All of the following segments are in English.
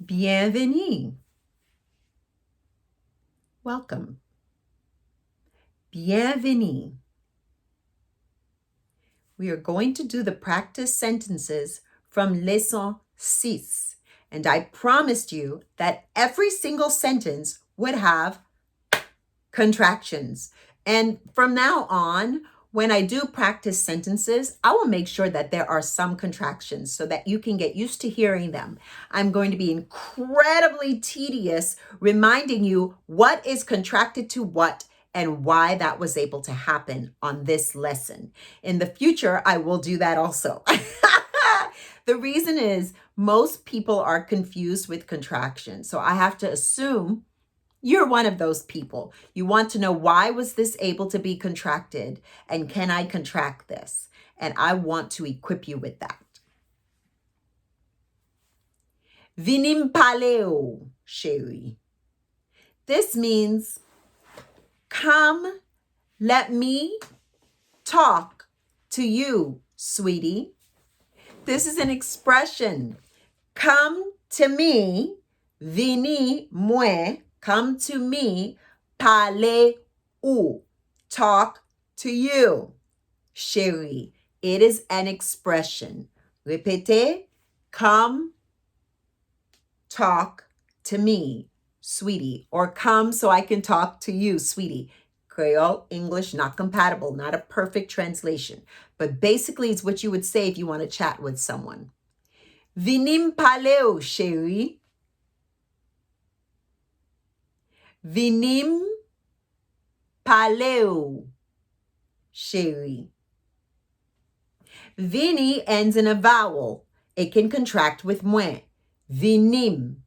Bienvenue. Welcome. Bienvenue. We are going to do the practice sentences from Leçon 6. And I promised you that every single sentence would have contractions. And from now on, when I do practice sentences, I will make sure that there are some contractions so that you can get used to hearing them. I'm going to be incredibly tedious reminding you what is contracted to what and why that was able to happen on this lesson. In the future, I will do that also. The reason is most people are confused with contractions. So I have to assume you're one of those people. You want to know, why was this able to be contracted? And can I contract this? And I want to equip you with that. Vinim paleo, chérie. This means, come, let me talk to you, sweetie. This is an expression. Come to me, vini, moi. Come to me, parler ou, talk to you, chérie. It is an expression. Répétez, come, talk to me, sweetie. Or come so I can talk to you, sweetie. Creole, English, not compatible, not a perfect translation. But basically it's what you would say if you want to chat with someone. Vinim paleo, chérie. Vinim paleo, chérie. Vini ends in a vowel. It can contract with moi. Vinim.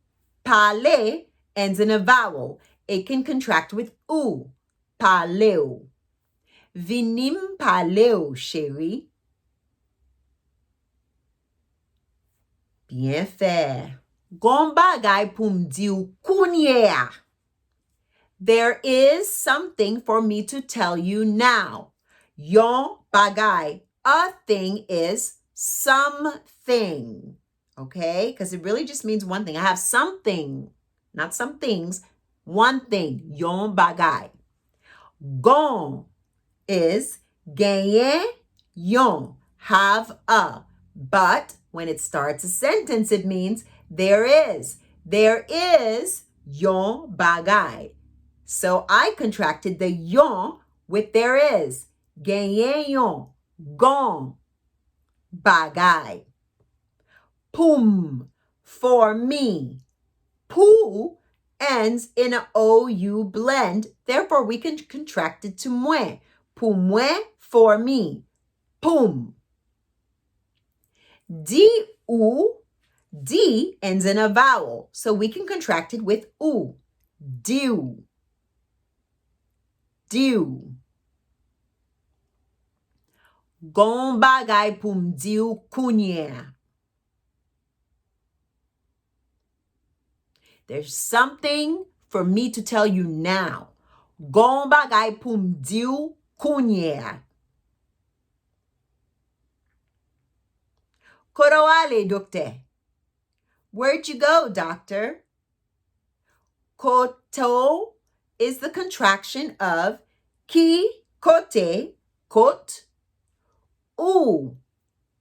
Pale ends in a vowel. It can contract with ou. Paleo. Vinim paleo, chérie. Bien fait. Gon bagay pou m'di ou kounye. There is something for me to tell you now. Yon bagay. A thing is something. Okay? Because it really just means one thing. I have something, not some things. One thing. Yon bagay. Gon is gagne, yon. Have a. But when it starts a sentence, it means there is. There is yon bagay. So I contracted the yon with there is. Gagne yon. Gon. Bagay. Poum. For me. Pou ends in an OU blend. Therefore, we can contract it to moi. Pour moi, for me. Poum. Di ou. D ends in a vowel. So we can contract it with ou. Diu. Diu. Gon bagay pou m'diu kounye. There's something for me to tell you now. Gon bagay pou m'diu kounye. Koto ale, doctor. Where'd you go, doctor? Koto is the contraction of ki, kote, kot, ou,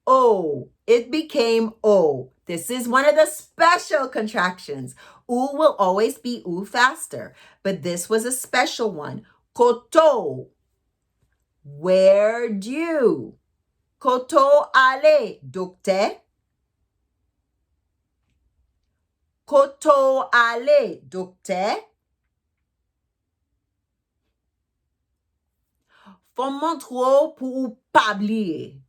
o. It became o. This is one of the special contractions. U will always be u faster, but this was a special one. Koto. Where'd you? Koto ale, doctor. Koto ale, doctor. Fon montro pou ou pabliye.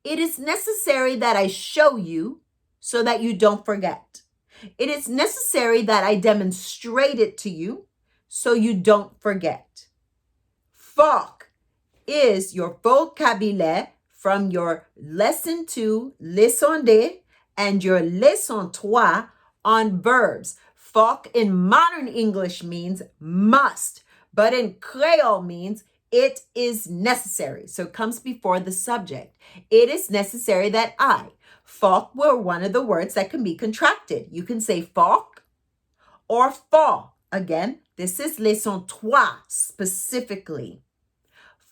It is necessary that I show you so that you don't forget. It is necessary that I demonstrate it to you so you don't forget. Fok is your vocabulaire from your lesson 2, leçon 2, and your leçon 3 on verbs. Fok in modern English means must, but in Creole means it is necessary. So it comes before the subject. It is necessary that I. Fork were one of the words that can be contracted. You can say fork or fa. Again, this is leçon 3 specifically.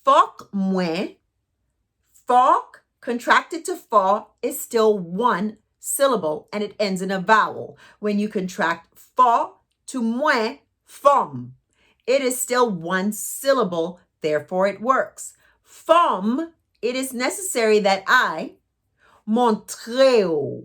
Fork moins. Fork contracted to fa is still one syllable and it ends in a vowel. When you contract fa to moins, femme, it is still one syllable, therefore it works. Femme, it is necessary that I montrer.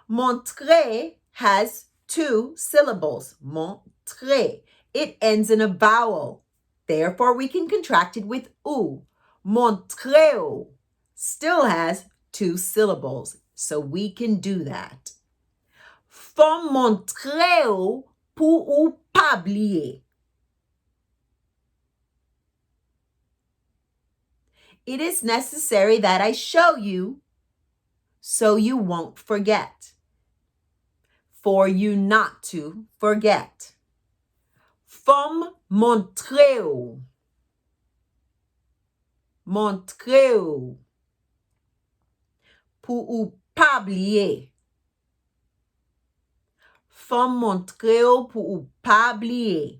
Montrer has two syllables. Montrer. It ends in a vowel. Therefore, we can contract it with ou. Montrer still has two syllables. So we can do that. Faut montrer pour ou pas oublier. It is necessary that I show you so you won't forget. For you not to forget. Faut montrer. Montrer. Pour ou pas oublier. Faut montrer pour ou pas oublier.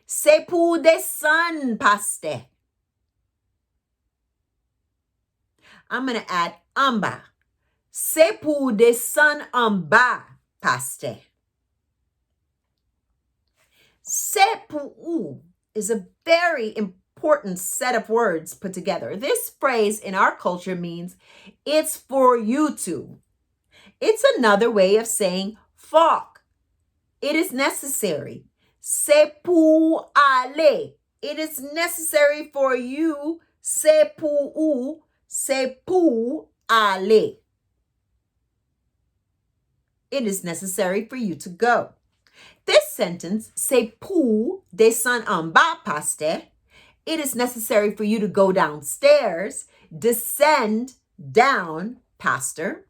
C'est pour descendre, pasteur. I'm going to add en bas. C'est pour descendre en bas, pasteur. C'est pour ou is a very important set of words put together. This phrase in our culture means it's for you to. It's another way of saying fuck. It is necessary. C'est pour aller. It is necessary for you. C'est pour ou. C'est pour aller. It is necessary for you to go. This sentence, c'est pour descendre en bas, pasteur. It is necessary for you to go downstairs, descend down, pastor,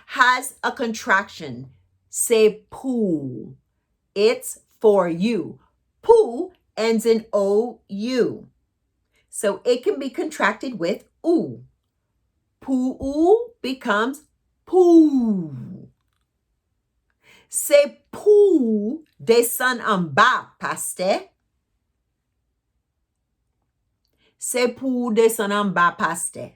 has a contraction. C'est pour. It's for you. Pour ends in OU. So it can be contracted with ou. Pour ou becomes pour. C'est pour descendre en bas, pasteur. C'est pour descendre en bas, pasteur.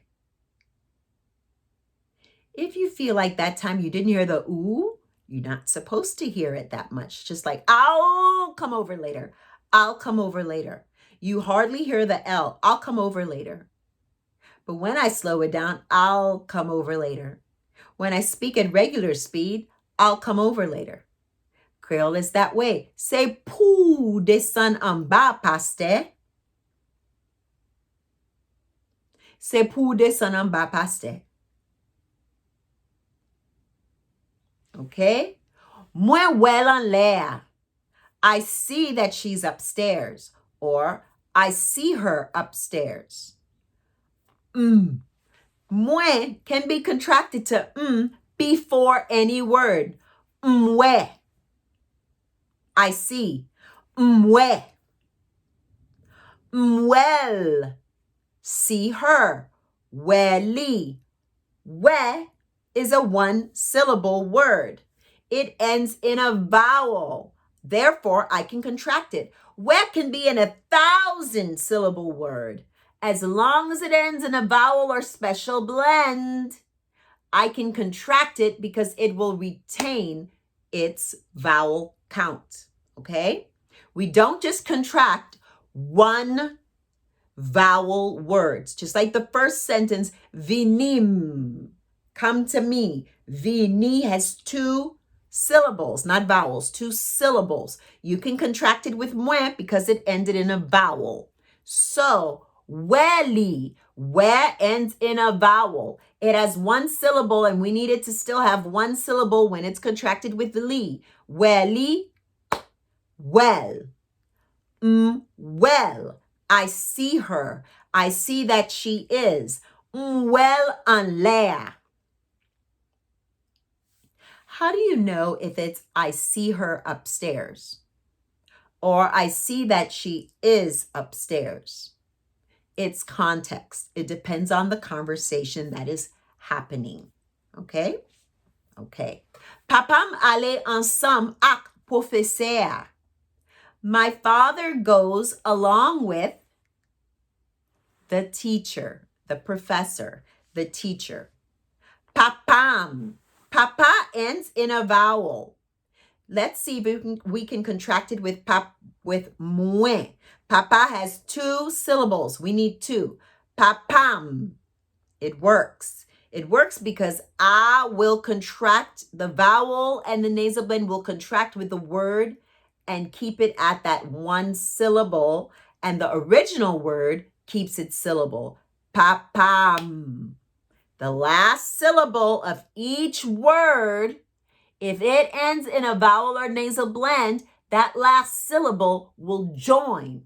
If you feel like that time you didn't hear the ooh, you're not supposed to hear it that much. Just like, I'll come over later. I'll come over later. You hardly hear the L. I'll come over later. But when I slow it down, I'll come over later. When I speak at regular speed, I'll come over later. Creole is that way. C'est pour descendre en bas, pasteur. C'est pour descendre en bas, pasteur. Okay? Moins well en l'air. I see that she's upstairs. Or, I see her upstairs. Moins can be contracted to before any word. Ouais. I see. Ouais. Well. See her. Welly. We is a one-syllable word. It ends in a vowel. Therefore, I can contract it. We can be in 1,000-syllable word. As long as it ends in a vowel or special blend, I can contract it because it will retain its vowel count. Okay? We don't just contract one vowel words. Just like the first sentence, vinim, come to me. Vini has two syllables, not vowels, two syllables. You can contract it with moins because it ended in a vowel. So, welly, where ends in a vowel. It has one syllable and we need it to still have one syllable when it's contracted with li. Welly, well. Well. I see her. I see that she is. Well en l'air. How do you know if it's I see her upstairs? Or I see that she is upstairs? It's context. It depends on the conversation that is happening. Okay? Okay. Papam ale ensemble ak professeur. My father goes along with the teacher, the professor, the teacher. Papam. Papa ends in a vowel. Let's see if we can contract it with moins. Papa has 2 syllables. We need 2. Papam. It works. It works because I will contract the vowel and the nasal blend will contract with the word and keep it at that 1 syllable. And the original word keeps its syllable. Papam. The last syllable of each word, if it ends in a vowel or nasal blend, that last syllable will join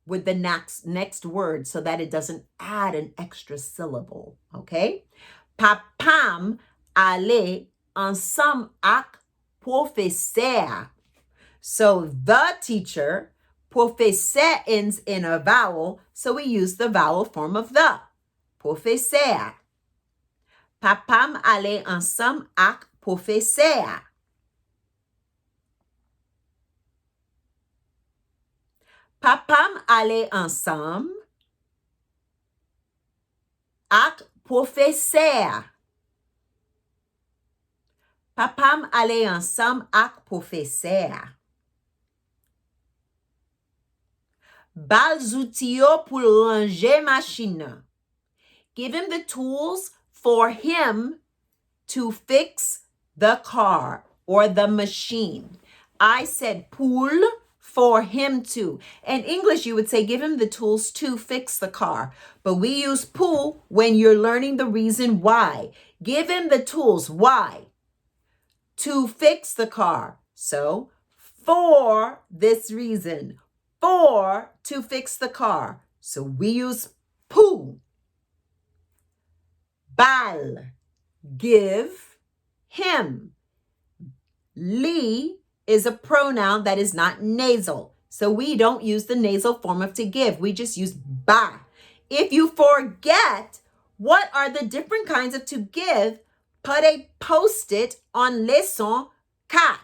with the next word so that it doesn't add an extra syllable. Okay? Papam ale ensemble ak professeur. So the teacher, professeur ends in a vowel, so we use the vowel form of the. Professeur. Papam ale ensemble ak professeur. Papam ale ensemble ak professeur. Papam ale ensemble ak professeur. Bal zoutio pour ranger machine. Give him the tools for him to fix the car or the machine. I said pour for him to. In English, you would say give him the tools to fix the car. But we use pour when you're learning the reason why. Give him the tools. Why? To fix the car. So, for this reason. For to fix the car. So we use pour. Bal. Give him. Li is a pronoun that is not nasal. So we don't use the nasal form of to give. We just use ba. If you forget what are the different kinds of to give, put a post-it on leçon 4.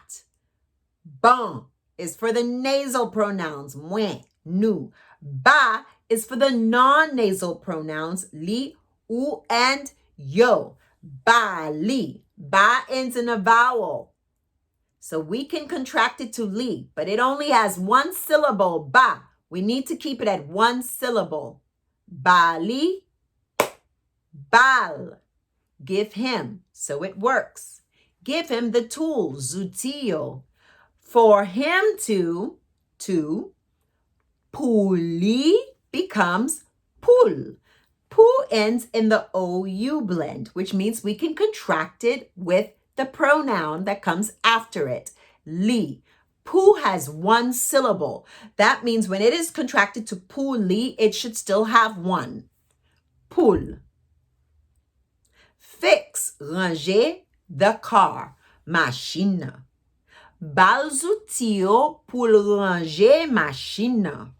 Bon is for the nasal pronouns. Moi, nous. Ba is for the non-nasal pronouns. Li, ou, and yo. Bali. Ba ends in a vowel. So we can contract it to li, but it only has 1 syllable. Ba. We need to keep it at 1 syllable. Bali. Bal. Give him. So it works. Give him the tools. Zutio. For him to, puli becomes pul. Pu ends in the OU blend, which means we can contract it with the pronoun that comes after it. Li. Pu has 1 syllable. That means when it is contracted to puli, it should still have 1. Pul. Fix, ranger the car. Machine. Balzoutio pour ranger machine.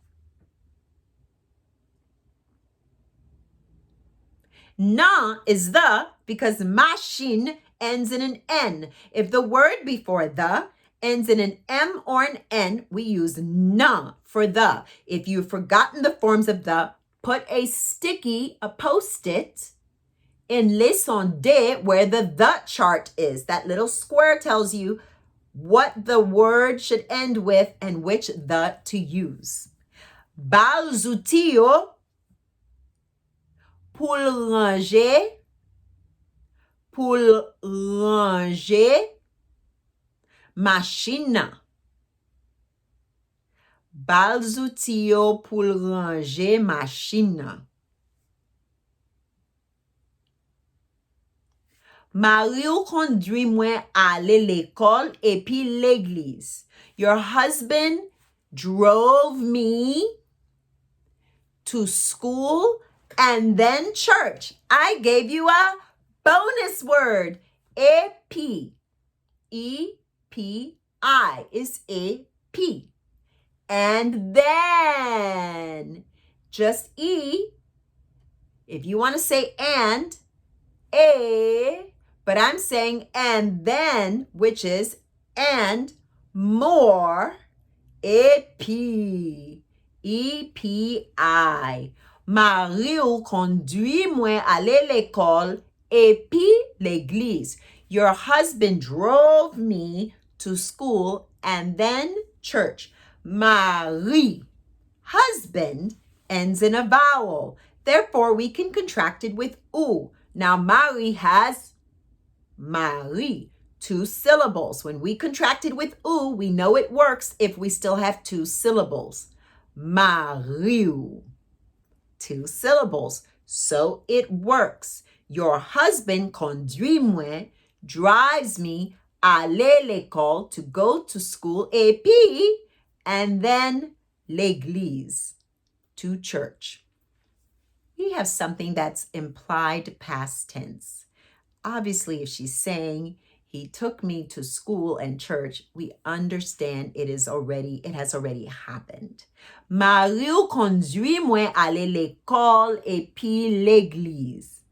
Na is the because machine ends in an N. If the word before the ends in an M or an N, we use na for the. If you've forgotten the forms of the, put a sticky, a post-it in leçon D where the chart is. That little square tells you what the word should end with and which the to use. Balzoutio pour ranger machine. Balzoutio pour ranger machine. Mario conduit moi aller l'école et puis l'église. Your husband drove me to school and then church. I gave you a bonus word. E-P. E-P-I is E-P. And then just E If you want to say and, a, but I'm saying and then, which is and more, épi, E-P-I. Mari ou conduit moi aller l'école et puis l'église. Your husband drove me to school and then church. Mari, husband, ends in a vowel. Therefore, we can contract it with ou. Now, mari has mari, 2 syllables. When we contract it with ou, we know it works if we still have 2 syllables. Mariu, 2 syllables. So it works. Your husband conduit moi, drives me, aller l'école, to go to school, et puis, and then l'église, to church. We have something that's implied past tense. Obviously, if she's saying he took me to school and church, we understand it has already happened. Mario conduit moi aller l'école et puis l'église.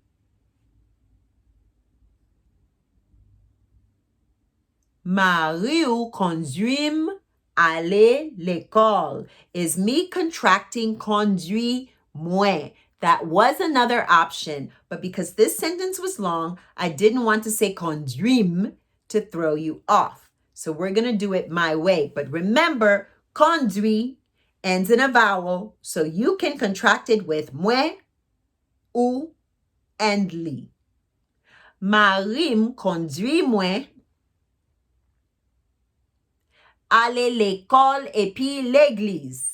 Mario conduit aller l'école is me contracting conduit moi. That was another option, but because this sentence was long, I didn't want to say conduim to throw you off. So we're going to do it my way. But remember, conduit ends in a vowel, so you can contract it with moi, ou, and li. Marim conduit moi aller l'école et puis l'église.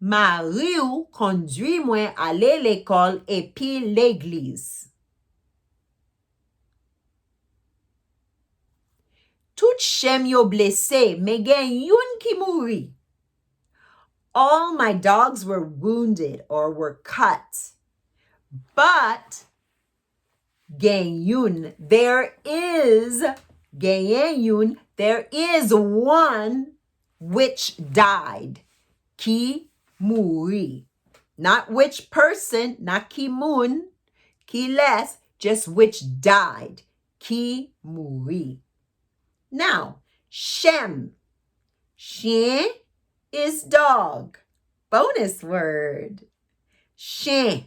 Mariou conduit moi aller l'école et puis l'église. Tout chem yo blessé, mais gen youn ki mouri. All my dogs were wounded or were cut. But gen youn, there is one which died. Ki mouri. Not which person, not ki moun, ki les, just which died. Ki mouri. Now, shem. Chien is dog. Bonus word. Chien.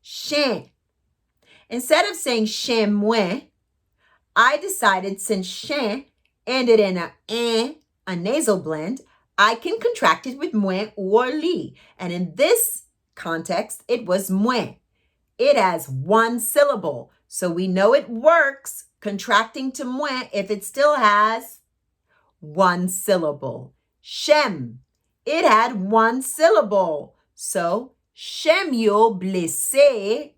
Chien. Instead of saying chien moi, I decided since chien ended in a nasal blend, I can contract it with moi or li. And in this context, it was moi. It has 1 syllable. So we know it works contracting to moi if it still has 1 syllable. Shem. It had 1 syllable. So shem yo blessé.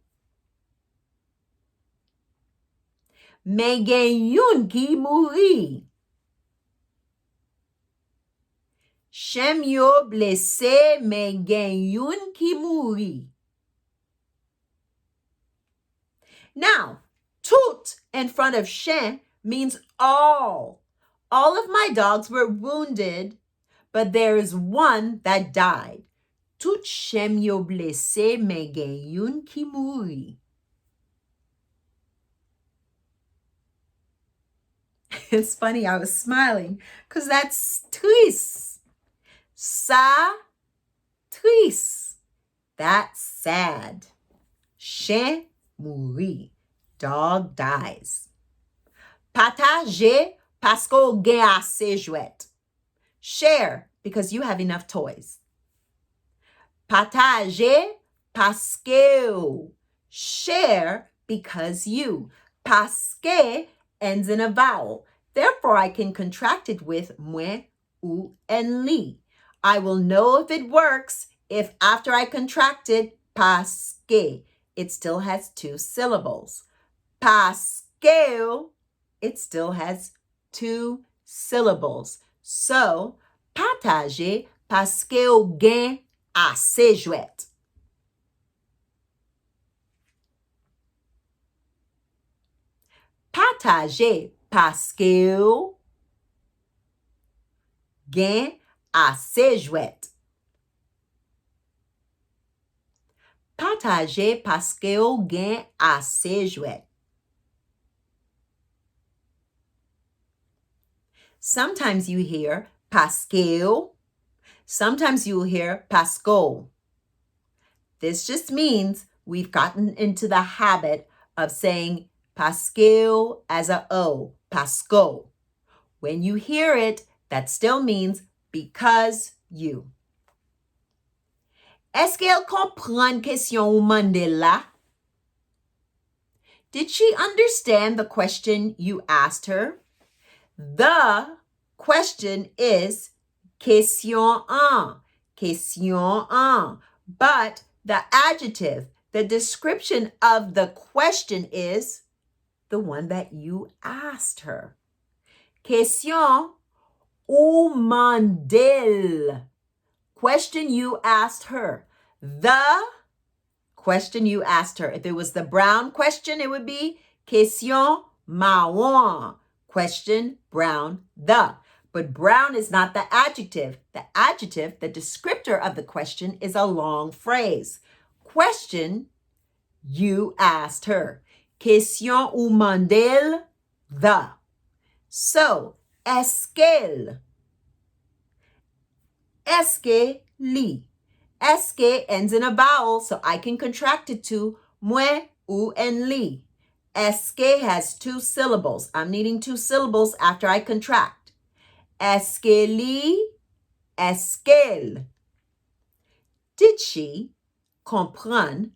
Mais gen youn ki mouri. Shem yo blessé, mais gen youn ki mouri. Now, tout in front of chien means all. All of my dogs were wounded, but there is one that died. Tout chem yo blessé, mais gen youn ki mouri. It's funny, I was smiling because that's triste. Ça, triste. That's sad. Chien mouri. Dog dies. Partager parce qu'on gen assez jouet. Share because you have enough toys. Partager parce que. Share because you. Parce que ends in a vowel. Therefore, I can contract it with moi, ou, and li. I will know if it works if after I contract it, parce que, it still has 2 syllables. Parce que, it still has 2 syllables. So, partager parce que ou gen assez jouet. Partager parce que gen assez jouet. partager parce que yo gen assez jouet. Sometimes you hear parce que, sometimes you'll hear parce que. This just means we've gotten into the habit of saying parce que as a O, parce que. When you hear it, that still means because you. Est-ce qu'elle comprend question ou mande là? Did she understand the question you asked her? The question is question un, question un. But the adjective, the description of the question is the one that you asked her. Question ou mandel. Question you asked her. The question you asked her. If it was the brown question, it would be question marron. Question brown the. But brown is not the adjective. The adjective, the descriptor of the question, is a long phrase. Question you asked her. Question ou mandel the. So, est-ce qu'elle? Est-ce que li? Est-ce que ends in a vowel, so I can contract it to moi, ou, and li. Est-ce que has 2 syllables. I'm needing 2 syllables after I contract. Est-ce que li? Est-ce qu'elle? Did she comprendre,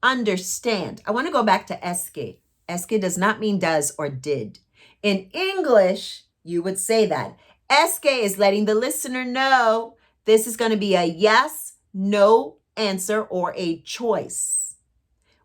understand? I want to go back to est-ce que. Est-ce que does not mean does or did. In English, you would say that. Est-ce que is letting the listener know this is going to be a yes, no answer, or a choice.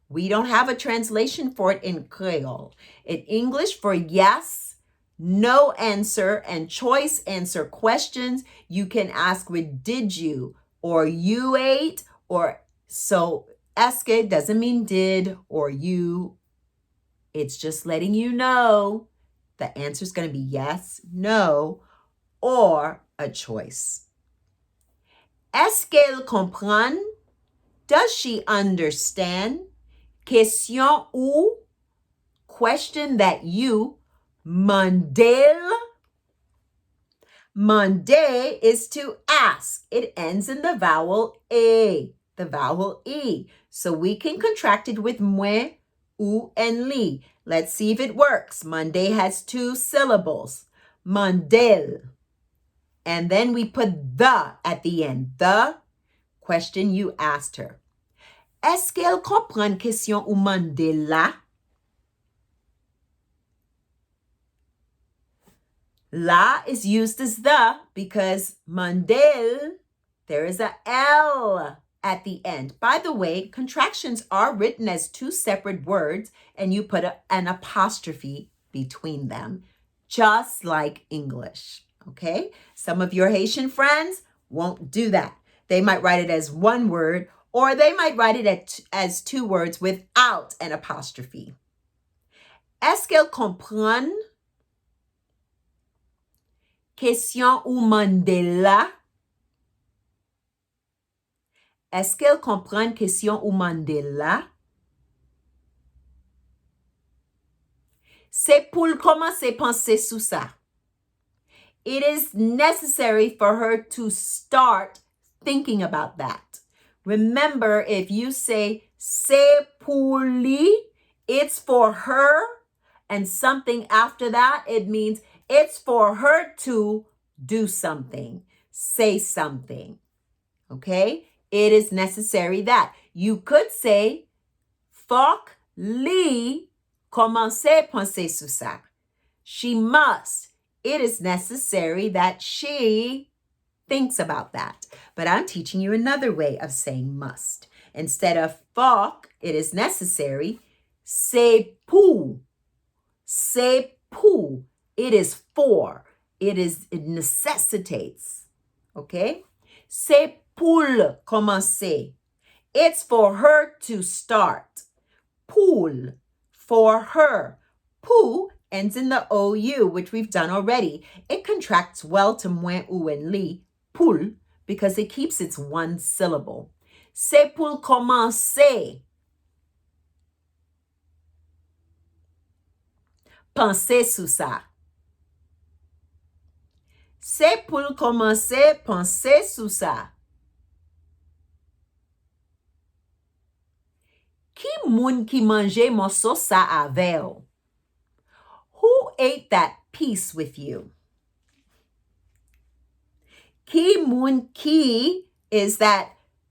We don't have a translation for it in Creole. In English, for yes, no answer, and choice answer questions, you can ask with did you, or you ate, or so est-ce que doesn't mean did or you. It's just letting you know the answer is going to be yes, no, or a choice. Est-ce qu'elle comprend? Does she understand? Question ou, question that you, mandel. Mande is to ask. It ends in the vowel A, the vowel E. So we can contract it with moi, ou, and li. Let's see if it works. Mande has 2 syllables. Mandel. And then we put the at the end. The question you asked her. Est-ce qu'elle comprend question ou mandel là? La is used as the because mandel, there is a L at the end. By the way, contractions are written as 2 separate words and you put an apostrophe between them, just like English, okay? Some of your Haitian friends won't do that. They might write it as 1 word or they might write it as 2 words without an apostrophe. Est-ce qu'elle comprend? Question ou mandel là? Est-ce qu'elle comprend question ou mandel là? C'est pour commencer à penser sous ça. It is necessary for her to start thinking about that. Remember, if you say c'est pour lui, it's for her, and something after that, it means it's for her to do something, say something, okay? It is necessary that. You could say, faut lui commencer à penser sur ça. She must. It is necessary that she thinks about that. But I'm teaching you another way of saying must. Instead of faut, it is necessary. C'est pour. C'est pour. It is for. It necessitates. Okay? C'est pour commencer. It's for her to start. Pour. For her. Pour ends in the OU, which we've done already. It contracts well to moi, ou, and li. Pour, because it keeps its 1 syllable. C'est pour commencer. penser sous ça. C'est pour commencer, penser sous ça. Qui moun qui mange morceau ça avec? Who ate that piece with you? Qui moun qui is that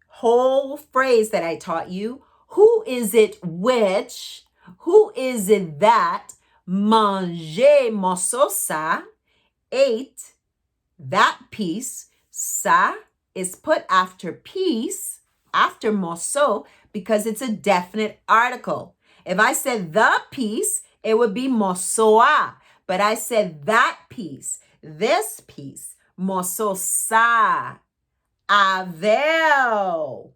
whole phrase that I taught you. Who is it which? Who is it that manger morceau ça, ate that piece? Ça is put after piece, after morceau, because it's a definite article. If I said the piece, it would be morceau. But I said that piece, this piece, morceau ça. Avec.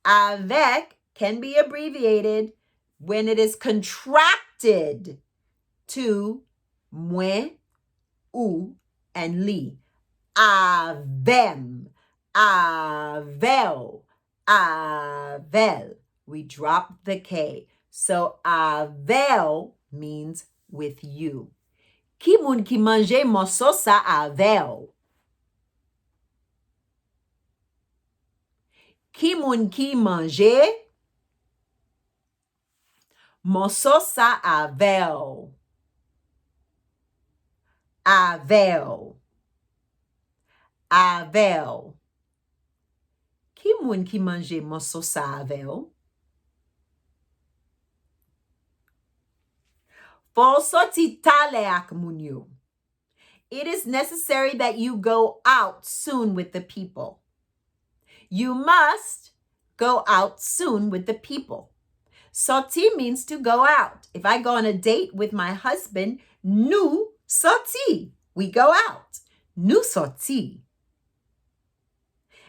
Avec can be abbreviated when it is contracted to moi, ou, and li. Avem, avel, avel. We drop the K. So avel means with you. Qui moun qui mange morceau ça avel? Qui moun qui mange morceau ça avel? Avel. Avel. Qui moun qui mange morceau ça avel? Fo soti tale ak moun yo. It is necessary that you go out soon with the people. You must go out soon with the people. Sorti means to go out. If I go on a date with my husband, nous sorti. We go out. Nous sorti.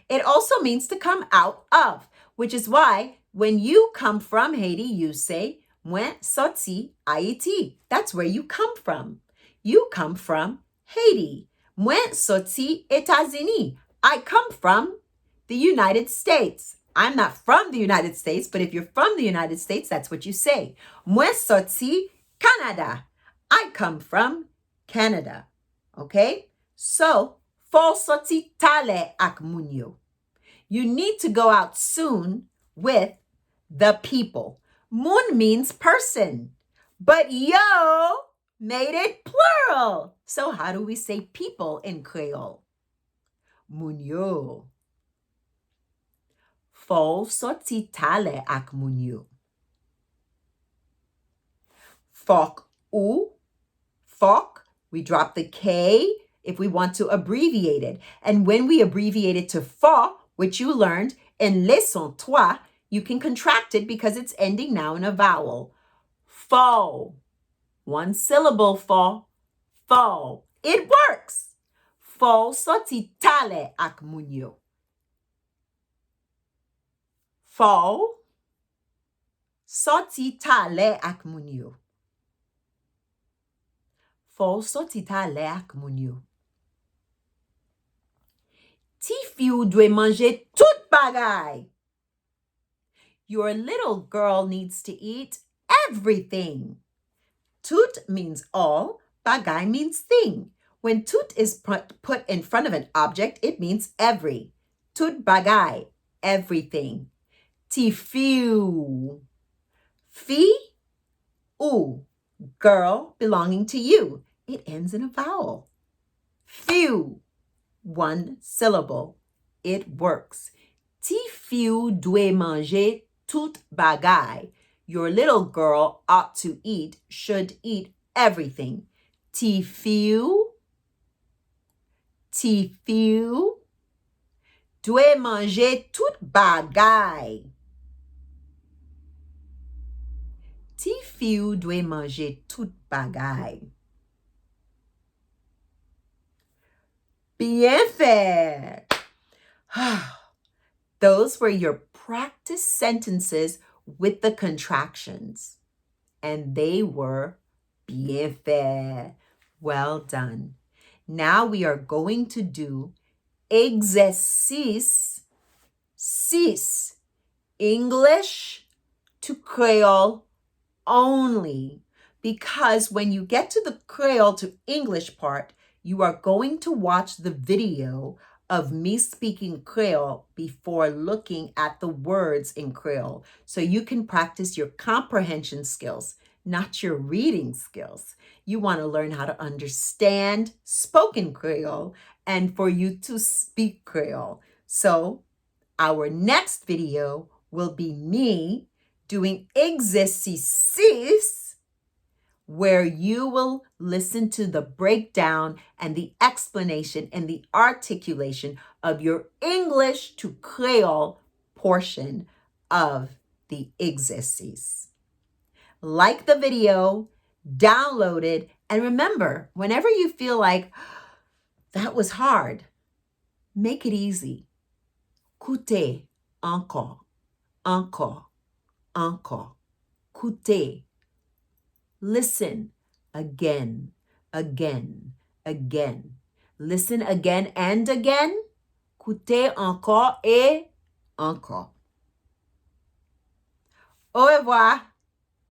It also means to come out of, which is why when you come from Haiti, you say, moi sorti Haiti. That's where you come from. You come from Haiti. Moi sorti États-Unis. I come from the United States. I'm not from the United States, but if you're from the United States, that's what you say. Moi sorti Canada. I come from Canada. Okay? So, fo sorti tale ak moun yo. You need to go out soon with the people. Moun means person, but yo made it plural. So how do we say people in Creole? Moun yo. Fo sorti tale ak moun yo. Fok ou, fok, we drop the K if we want to abbreviate it. And when we abbreviate it to fo, which you learned in leçon 3, you can contract it because it's ending now in a vowel. Fo. One syllable, fo. Fo. It works. Fo sorti tale ak moun yo. Fo sorti tale ak moun yo. Fo sorti tale ak moun yo. Ti fiou dwe manje tout bagay. Your little girl needs to eat everything. Tout means all, bagay means thing. When tout is put in front of an object, it means every. Tout bagay, everything. Ti fiou. Fi, ou, girl belonging to you. It ends in a vowel. Fiou, one syllable. It works. Ti fiou dwe manger tout bagay. Your little girl ought to eat, should eat everything. Ti fiou dwe manger tout bagay. Ti fiou dwe manger tout bagay. Bien fait. Those were your practice sentences with the contractions. And they were bien fait. Well done. Now we are going to do exercice 6. English to Creole only. because when you get to the Creole to English part, you are going to watch the video of me speaking Creole before looking at the words in Creole, so you can practice your comprehension skills, not your reading skills. You want to learn how to understand spoken Creole and for you to speak Creole. So our next video will be me doing exercices where you will listen to the breakdown and the explanation and the articulation of your English to Creole portion of the exercises. Like the video, download it, and remember, whenever you feel like that was hard, make it easy. Coûter encore, encore, encore. Coûter. Listen again, again, again. Listen again and again. Coûter encore et encore. Au revoir.